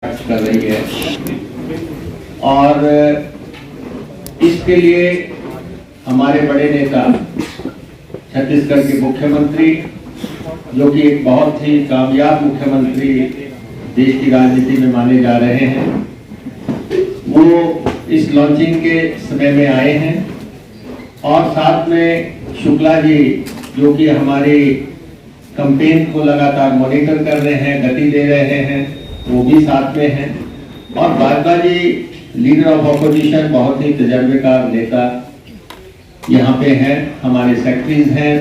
कर रही है और इसके लिए हमारे बड़े नेता छत्तीसगढ़ के मुख्यमंत्री, जो कि एक बहुत ही कामयाब मुख्यमंत्री देश की राजनीति में माने जा रहे हैं, वो इस लॉन्चिंग के समय में आए हैं। और साथ में शुक्ला जी, जो कि हमारी कैंपेन को लगातार मॉनिटर कर रहे हैं, गति दे रहे हैं, वो भी साथ में हैं। और भाजपा जी लीडर ऑफ ऑपोजिशन, बहुत ही तजर्बेकार नेता यहाँ पे हैं। हमारे सेक्रेटरीज हैं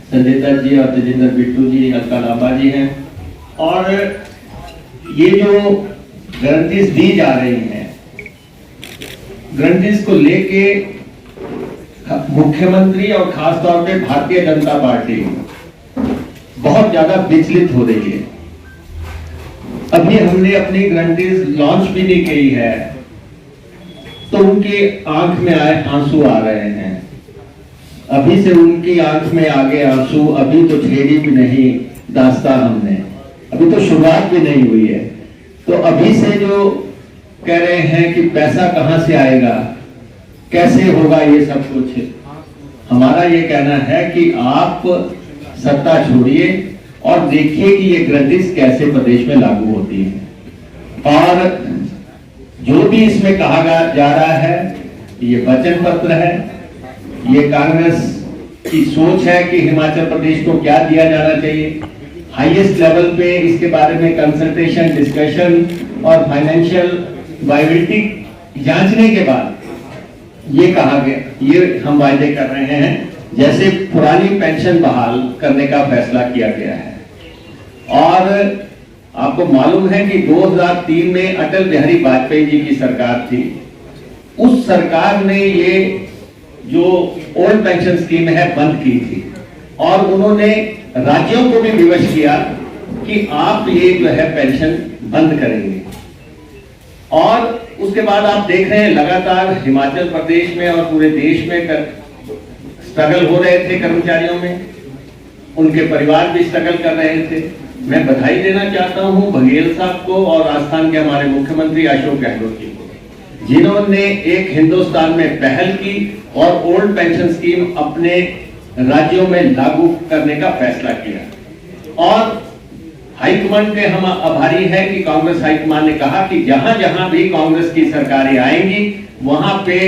संजय दत्त जी और तेजिंदर बिट्टू जी, अलका लांबा जी हैं। और ये जो गारंटीज दी जा रही हैं, गारंटीज को लेके मुख्यमंत्री और खास तौर पे भारतीय जनता पार्टी बहुत ज्यादा विचलित हो रही है। अभी हमने अपनी गारंटीज लॉन्च भी नहीं की है तो उनकी आंख में आंसू आ रहे हैं। अभी से उनकी आंख में आगे आंसू, अभी तो छेड़ी भी नहीं दास्तां हमने, अभी तो शुरुआत भी नहीं हुई है। तो अभी से जो कह रहे हैं कि पैसा कहां से आएगा, कैसे होगा, ये सब कुछ, हमारा ये कहना है कि आप सत्ता छोड़िए और देखिए कि ये गारंटीज कैसे प्रदेश में लागू होती है। और जो भी इसमें कहा जा रहा है, ये वचन पत्र है, ये कांग्रेस की सोच है कि हिमाचल प्रदेश को क्या दिया जाना चाहिए। हाईएस्ट लेवल पे इसके बारे में कंसल्टेशन, डिस्कशन और फाइनेंशियल वायबिलिटी जांचने के बाद ये कहा गया, ये हम वायदे कर रहे हैं। जैसे पुरानी पेंशन बहाल करने का फैसला किया गया है। और आपको मालूम है कि 2003 में अटल बिहारी वाजपेयी जी की सरकार थी। उस सरकार ने ये जो ओल्ड पेंशन स्कीम है बंद की थी और उन्होंने राज्यों को भी विवश किया कि आप ये जो है पेंशन बंद करेंगे। और उसके बाद आप देख रहे हैं लगातार हिमाचल प्रदेश में और पूरे देश में स्ट्रगल हो रहे थे कर्मचारियों में, उनके परिवार भी स्ट्रगल कर रहे थे। मैं बधाई देना चाहता हूं बघेल साहब को और राजस्थान के हमारे मुख्यमंत्री अशोक गहलोत जी को, जिन्होंने एक हिंदुस्तान में पहल की और ओल्ड पेंशन स्कीम अपने राज्यों में लागू करने का फैसला किया। और हाईकमान के हम आभारी हैं कि कांग्रेस हाईकमान ने कहा कि जहां जहां भी कांग्रेस की सरकारें आएंगी वहां पे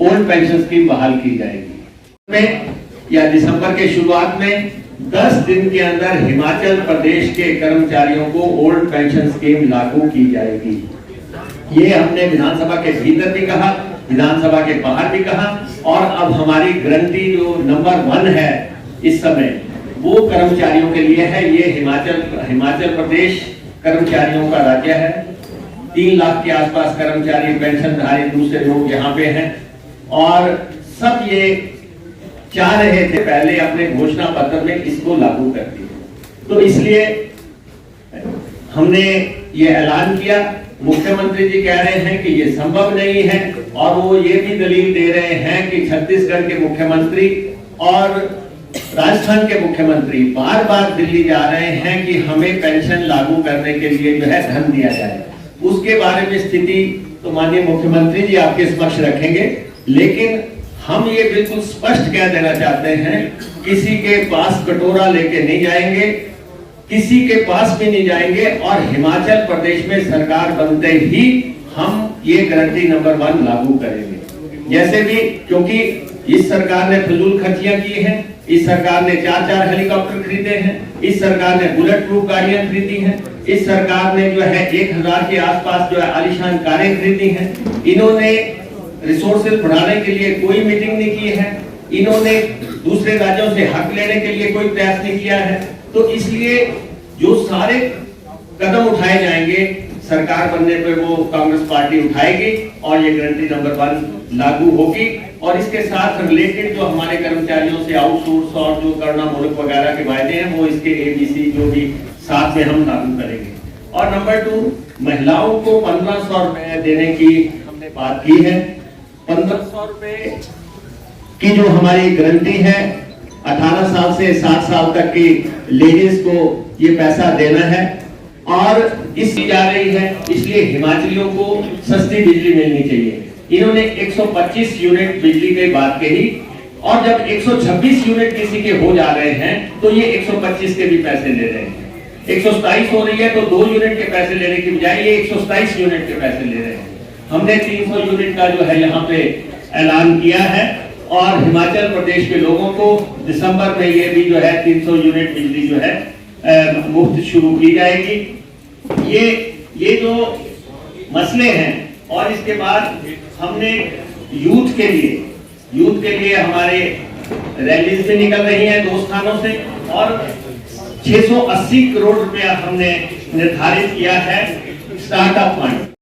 ओल्ड पेंशन स्कीम बहाल की जाएगी। या दिसंबर के शुरुआत में 10 दिन के अंदर हिमाचल प्रदेश के कर्मचारियों को ओल्ड पेंशन स्कीम लागू की जाएगी। ये हमने विधानसभा के भीतर भी कहा, विधानसभा के बाहर भी कहा। और अब हमारी गारंटी जो नंबर 1 है इस समय, वो कर्मचारियों के लिए है। ये हिमाचल प्रदेश कर्मचारियों का राज्य है। 3 लाख के आसपास कर्मचारी पेंशनधारी दूसरे लोग यहाँ पे हैं। और सब ये चाह रहे थे पहले अपने घोषणा पत्र में इसको लागू कर दिया। तो इसलिए हमने ये ऐलान किया। मुख्यमंत्री जी कह रहे हैं कि ये संभव नहीं है और वो ये भी दलील दे रहे हैं कि छत्तीसगढ़ के मुख्यमंत्री और राजस्थान के मुख्यमंत्री बार बार दिल्ली जा रहे हैं कि हमें पेंशन लागू करने के लिए जो है धन दिया जाए। उसके बारे में स्थिति तो माननीय मुख्यमंत्री जी आपके समक्ष रखेंगे, लेकिन हम ये बिल्कुल स्पष्ट कह देना चाहते हैं, किसी के पास कटोरा लेके नहीं जाएंगे, किसी के पास भी नहीं जाएंगे। और हिमाचल प्रदेश में सरकार बनते ही हम ये गारंटी नंबर 1 लागू करेंगे। जैसे भी, क्योंकि इस सरकार ने फिजूल खर्चियां की हैं, इस सरकार ने 4 हेलीकॉप्टर खरीदे हैं, इस सरकार ने बुलेट प्रूफ गाड़ियां खरीदी हैं, इस सरकार ने जो है 1000 के आसपास जो है आलीशान कारें खरीदी हैं। इन्होंने रिसोर्सेज बढ़ाने के लिए कोई मीटिंग नहीं की है, इन्होंने दूसरे राज्यों से हक लेने के लिए कोई प्रयास नहीं किया है। तो इसलिए जो सारे कदम उठाए जाएंगे सरकार बनने पे वो कांग्रेस पार्टी उठाएगी और ये गारंटी नंबर 1 लागू होगी। और इसके साथ रिलेटेड जो हमारे कर्मचारियों से आउटसोर्स और जो करना मुल्क वगैरह के वायदे हैं, वो इसके ABC जो भी साथ में हम लागू करेंगे। और नंबर 2, महिलाओं को 1500 रुपए देने की हमने बात की है। 1500 रुपए की जो हमारी गारंटी है, 18 साल से 60 साल तक की लेडीज को ये पैसा देना है। और इसकी जा रही है, इसलिए हिमाचलियों को सस्ती बिजली मिलनी चाहिए। इन्होंने 125 यूनिट बिजली की बात कही, और जब 126 यूनिट किसी के हो जा रहे हैं तो ये 125 के भी पैसे ले रहे हैं। 127 हो रही है तो 2 यूनिट के पैसे लेने की बजाय ये 127 यूनिट के पैसे ले रहे हैं। हमने 300 यूनिट का जो है यहाँ पे ऐलान किया है, और हिमाचल प्रदेश के लोगों को दिसंबर में ये भी जो है 300 यूनिट बिजली जो है मुफ्त शुरू की जाएगी। ये जो मसले हैं, और इसके बाद हमने यूथ के लिए हमारे रैलीज भी निकल रही हैं 2 स्थानों से, और 680 करोड़ रुपया हमने निर्धारित किया है स्टार्टअप फंड।